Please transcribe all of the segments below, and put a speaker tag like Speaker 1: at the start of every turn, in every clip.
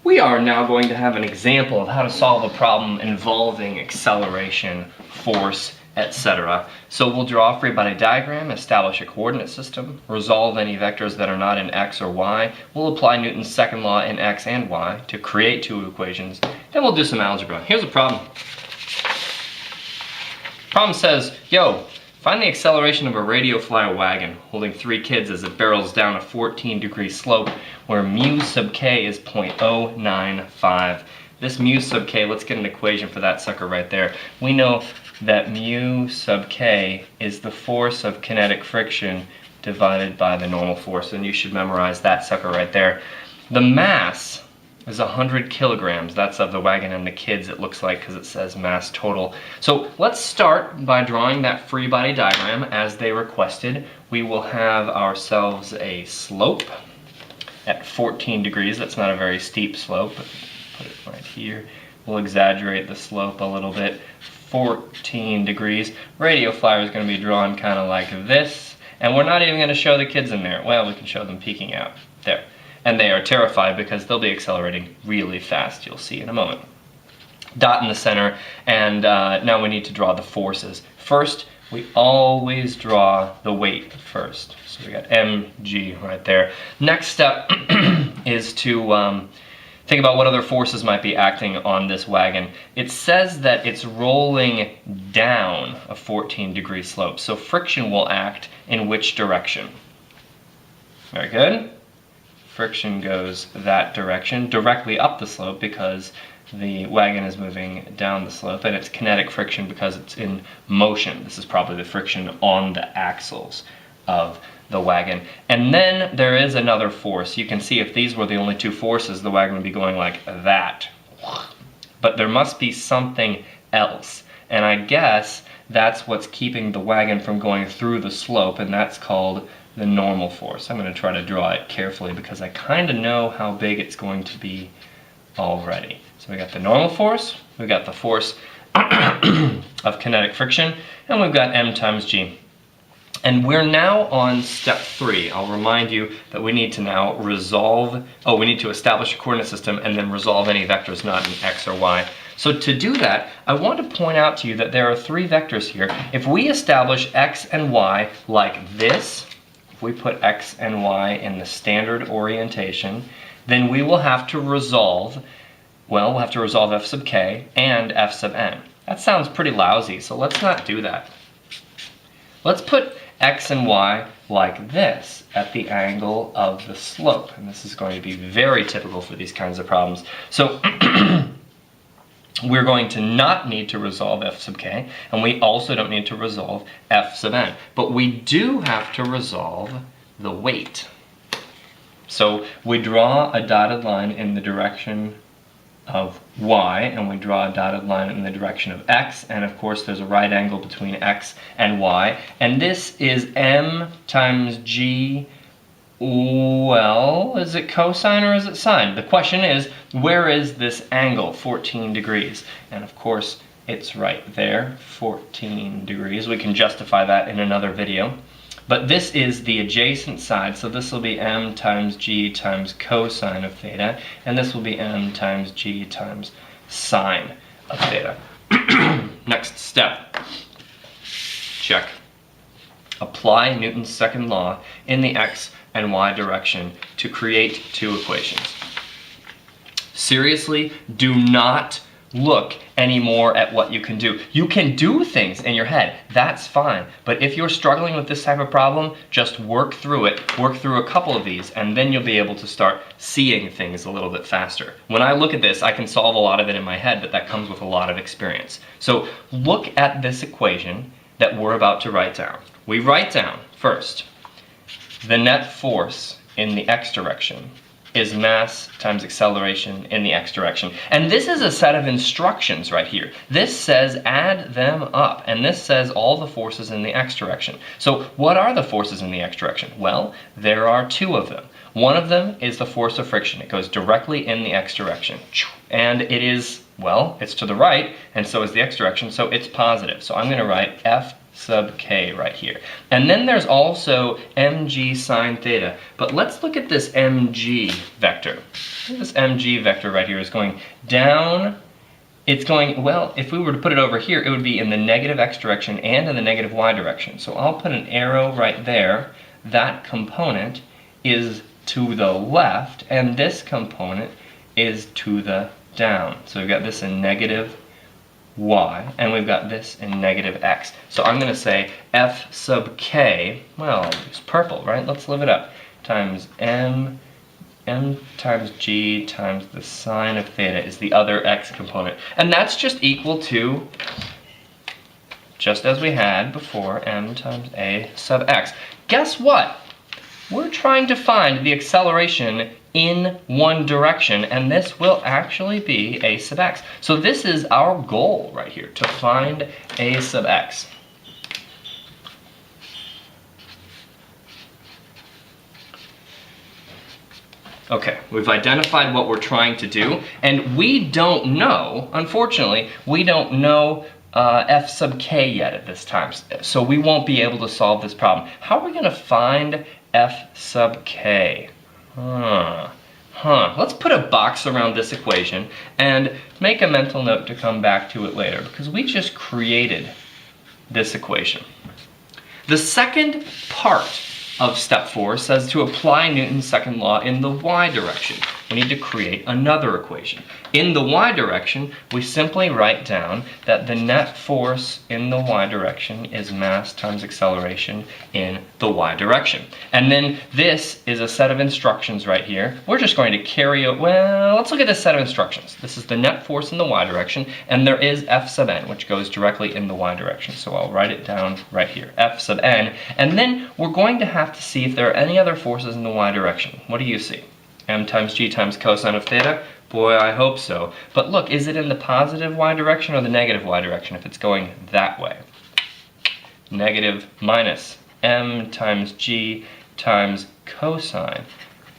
Speaker 1: We are now going to have an example of how to solve a problem involving acceleration, force, etc. So we'll draw a free body diagram, establish a coordinate system, resolve any vectors that are not in x or y. We'll apply Newton's second law in x and y to create two equations. Then we'll do some algebra. Here's a problem. Problem says, find the acceleration of a radio flyer wagon holding 3 kids as it barrels down a 14-degree slope where mu sub k is 0.095. This mu sub k, let's get an equation for that sucker right there. We know that mu sub k is the force of kinetic friction divided by the normal force, and you should memorize that sucker right there. The mass is 100 kilograms. That's of the wagon and the kids, it looks like, because it says mass total. So let's start by drawing that free body diagram as they requested. We will have ourselves a slope at 14 degrees. That's not a very steep slope, but put it right here. We'll exaggerate the slope a little bit. 14 degrees. Radio flyer is going to be drawn kind of like this, and we're not even going to show the kids in there. Well, we can show them peeking out there. And they are terrified because they'll be accelerating really fast, you'll see in a moment. Dot in the center, and now we need to draw the forces. First, we always draw the weight first. So we got mg right there. Next step is to think about what other forces might be acting on this wagon. It says that it's rolling down a 14-degree slope, so friction will act in which direction? Very good. Friction goes that direction, directly up the slope because the wagon is moving down the slope, and it's kinetic friction because it's in motion. This is probably the friction on the axles of the wagon. And then there is another force. You can see if these were the only two forces, the wagon would be going like that. But there must be something else, and I guess that's what's keeping the wagon from going through the slope, and that's called the normal force. I'm going to try to draw it carefully because I kind of know how big it's going to be already. So we got the normal force, we got the force of kinetic friction, and we've got m times g. And we're now on step 3. I'll remind you that we need to now we need to establish a coordinate system and then resolve any vectors not in x or y. So to do that, I want to point out to you that there are 3 vectors here. If we establish x and y like this, if we put x and y in the standard orientation, then we will have to resolve, we'll have to resolve f sub k and f sub n. That sounds pretty lousy, so let's not do that. Let's put x and y like this at the angle of the slope, and this is going to be very typical for these kinds of problems. So we're going to not need to resolve f sub k, and we also don't need to resolve f sub n. But we do have to resolve the weight. So we draw a dotted line in the direction of y, and we draw a dotted line in the direction of x, and of course there's a right angle between x and y. And this is m times g. Well, is it cosine or is it sine? The question is, where is this angle, 14 degrees? And of course, it's right there, 14 degrees. We can justify that in another video. But this is the adjacent side, so this will be m times g times cosine of theta, and this will be m times g times sine of theta. Next step. Check. Apply Newton's second law in the x and y direction to create two equations. Seriously, do not look anymore at what you can do. You can do things in your head, that's fine, but if you're struggling with this type of problem, just work through it, work through a couple of these, and then you'll be able to start seeing things a little bit faster. When I look at this, I can solve a lot of it in my head, but that comes with a lot of experience. So look at this equation that we're about to write down. We write down, first, the net force in the x direction is mass times acceleration in the x direction. And this is a set of instructions right here. This says add them up, and this says all the forces in the x direction. So what are the forces in the x direction? Well, there are 2 of them. One of them is the force of friction. It goes directly in the x direction. And it is, well, it's to the right, and so is the x direction, so it's positive. So I'm going to write F sub k right here. And then there's also mg sine theta. But let's look at this mg vector. This mg vector right here is going down. It's going, well, if we were to put it over here, it would be in the negative x direction and in the negative y direction. So I'll put an arrow right there. That component is to the left, and this component is to the down. So we've got this in negative y, and we've got this in negative x. So I'm going to say f sub k, well, it's purple, right? Let's live it up, times m times g times the sine of theta is the other x component. And that's just equal to, just as we had before, m times a sub x. Guess what? We're trying to find the acceleration in one direction, and this will actually be a sub x. So this is our goal right here, to find a sub x. Okay, we've identified what we're trying to do, and we don't know, unfortunately, we don't know f sub k yet at this time, so we won't be able to solve this problem. How are we going to find f sub k? Let's put a box around this equation and make a mental note to come back to it later, because we just created this equation. The second part of step 4 says to apply Newton's second law in the y direction. We need to create another equation. In the y direction, we simply write down that the net force in the y direction is mass times acceleration in the y direction. And then this is a set of instructions right here. We're just going to carry it, well, let's look at this set of instructions. This is the net force in the y direction, and there is F sub n, which goes directly in the y direction. So I'll write it down right here, F sub n. And then we're going to have to see if there are any other forces in the y direction. What do you see? M times g times cosine of theta? Boy, I hope so. But look, is it in the positive y direction or the negative y direction if it's going that way? Negative minus m times g times cosine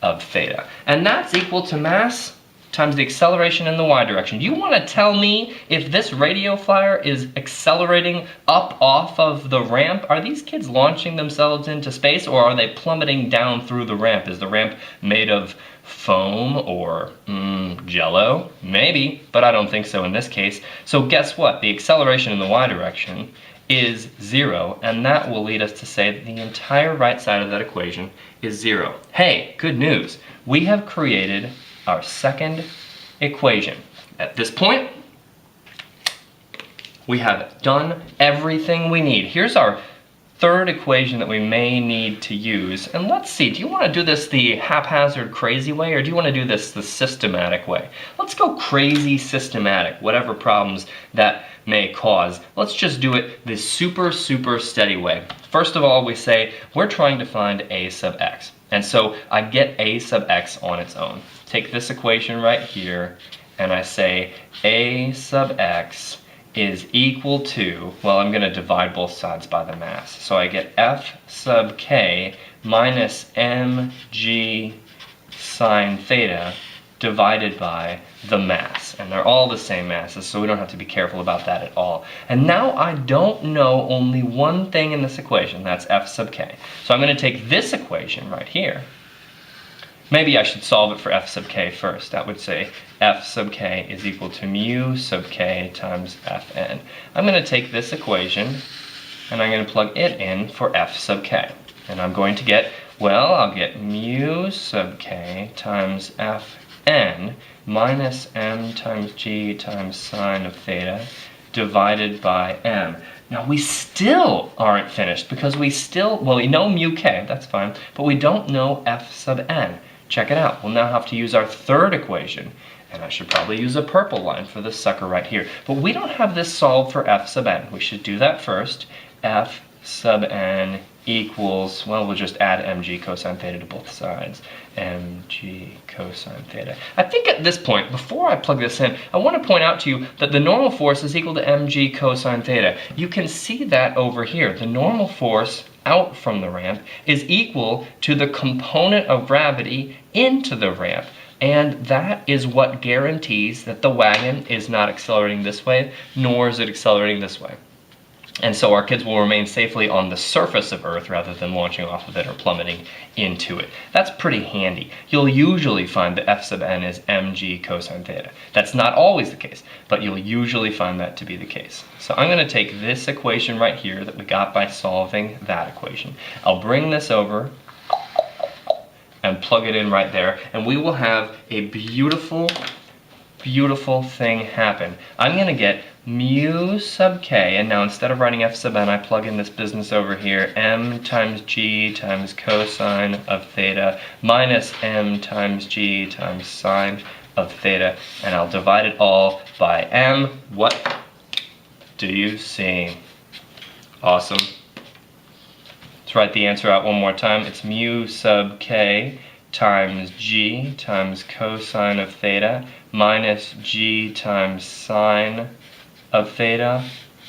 Speaker 1: of theta. And that's equal to mass times the acceleration in the y direction. Do you want to tell me if this radio flyer is accelerating up off of the ramp? Are these kids launching themselves into space, or are they plummeting down through the ramp? Is the ramp made of foam or jello? Maybe, but I don't think so in this case. So guess what? The acceleration in the y direction is 0, and that will lead us to say that the entire right side of that equation is 0. Hey, good news. We have created our second equation. At this point, we have done everything we need. Here's our third equation that we may need to use. And let's see, do you want to do this the haphazard, crazy way, or do you want to do this the systematic way? Let's go crazy systematic, whatever problems that may cause. Let's just do it the super steady way. First of all, we say we're trying to find a sub x. And so I get a sub x on its own. Take this equation right here, and I say a sub x is equal to, well, I'm going to divide both sides by the mass. So I get f sub k minus mg sine theta divided by the mass. And they're all the same masses, so we don't have to be careful about that at all. And now I don't know only one thing in this equation, that's f sub k. So I'm going to take this equation right here. Maybe I should solve it for f sub k first. That would say f sub k is equal to mu sub k times fn. I'm going to take this equation and I'm going to plug it in for f sub k. And I'm going to get, well, I'll get mu sub k times fn minus m times g times sine of theta divided by m. Now we still aren't finished because we know mu k, that's fine, but we don't know f sub n. Check it out. We'll now have to use our third equation, and I should probably use a purple line for this sucker right here. But we don't have this solved for f sub n. We should do that first. F sub n equals, well, we'll just add mg cosine theta to both sides. Mg cosine theta. I think at this point, before I plug this in, I want to point out to you that the normal force is equal to mg cosine theta. You can see that over here. The normal force out from the ramp is equal to the component of gravity into the ramp. And that is what guarantees that the wagon is not accelerating this way, nor is it accelerating this way. And so our kids will remain safely on the surface of Earth rather than launching off of it or plummeting into it. That's pretty handy. You'll usually find that F sub n is mg cosine theta. That's not always the case, but you'll usually find that to be the case. So I'm going to take this equation right here that we got by solving that equation. I'll bring this over and plug it in right there, and we will have a beautiful thing happen. I'm going to get mu sub k, and now instead of writing f sub n, I plug in this business over here, m times g times cosine of theta minus m times g times sine of theta, and I'll divide it all by m. What do you see? Awesome. Let's write the answer out one more time. It's mu sub k times g times cosine of theta minus g times sine of theta,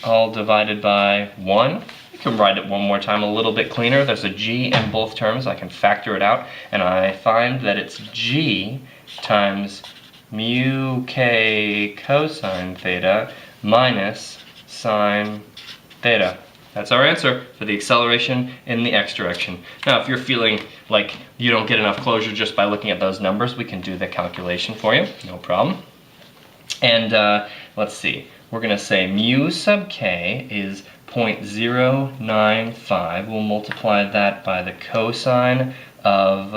Speaker 1: all divided by 1. You can write it one more time a little bit cleaner. There's a g in both terms. I can factor it out, and I find that it's g times mu k cosine theta minus sine theta. That's our answer for the acceleration in the x direction. Now, if you're feeling like you don't get enough closure just by looking at those numbers, we can do the calculation for you, no problem. And let's see, we're going to say mu sub k is 0.095. We'll multiply that by the cosine of,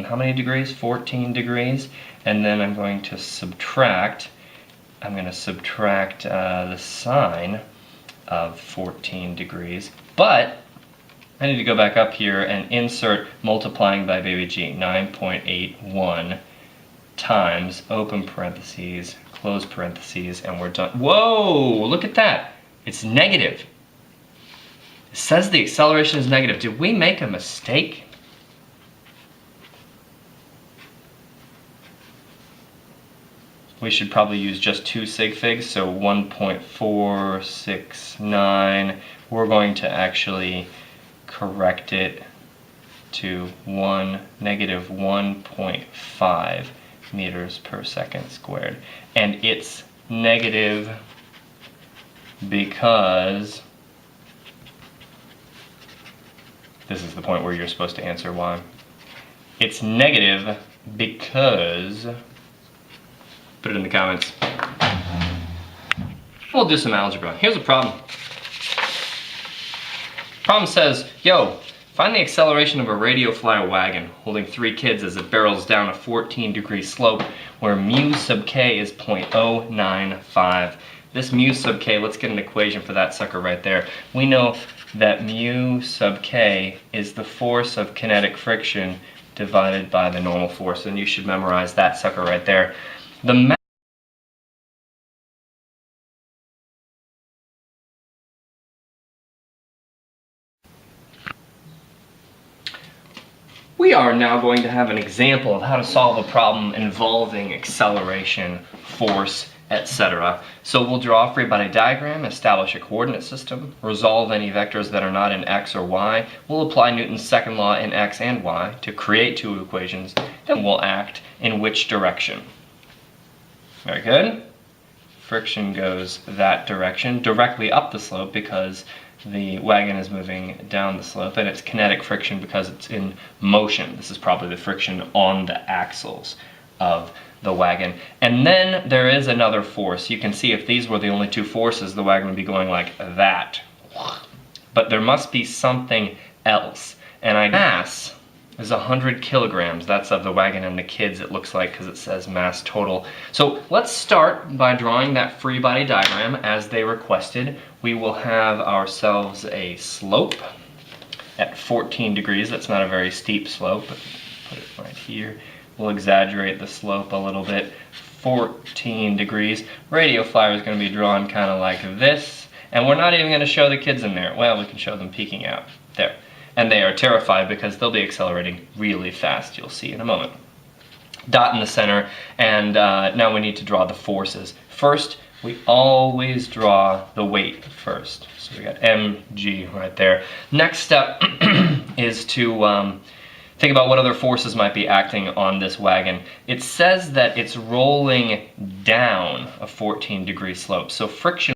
Speaker 1: how many degrees? 14 degrees. And then I'm going to subtract, the sine of 14 degrees, but I need to go back up here and insert multiplying by baby g, 9.81 times, open parentheses, close parentheses, and we're done. Whoa, look at that. It's negative. It says the acceleration is negative. Did we make a mistake? We should probably use just 2 sig figs, so 1.469. We're going to actually correct it to negative 1.5 meters per second squared. And it's negative because this is the point where you're supposed to answer why. It's negative because, put it in the comments. We'll do some algebra. Here's a problem. Problem says, yo, find the acceleration of a radio flyer wagon holding 3 kids as it barrels down a 14-degree slope where mu sub k is 0.095. This mu sub k, let's get an equation for that sucker right there. We know that mu sub k is the force of kinetic friction divided by the normal force, and you should memorize that sucker right there. We are now going to have an example of how to solve a problem involving acceleration, force, etc. So we'll draw a free body diagram, establish a coordinate system, resolve any vectors that are not in x or y. We'll apply Newton's second law in x and y to create 2 equations. Then we'll act in which direction. Very good. Friction goes that direction, directly up the slope because the wagon is moving down the slope, and it's kinetic friction because it's in motion. This is probably the friction on the axles of the wagon. And then there is another force. You can see if these were the only 2 forces, the wagon would be going like that. But there must be something else. And mass is 100 kilograms. That's of the wagon and the kids, it looks like, because it says mass total. So let's start by drawing that free body diagram as they requested. We will have ourselves a slope at 14 degrees. That's not a very steep slope, but put it right here. We'll exaggerate the slope a little bit. 14 degrees. Radio flyer is going to be drawn kind of like this, and we're not even going to show the kids in there. Well, we can show them peeking out. There. And they are terrified because they'll be accelerating really fast, you'll see in a moment. Dot in the center, and now we need to draw the forces. First, we always draw the weight first. So we got mg right there. Next step is to think about what other forces might be acting on this wagon. It says that it's rolling down a 14-degree slope, so friction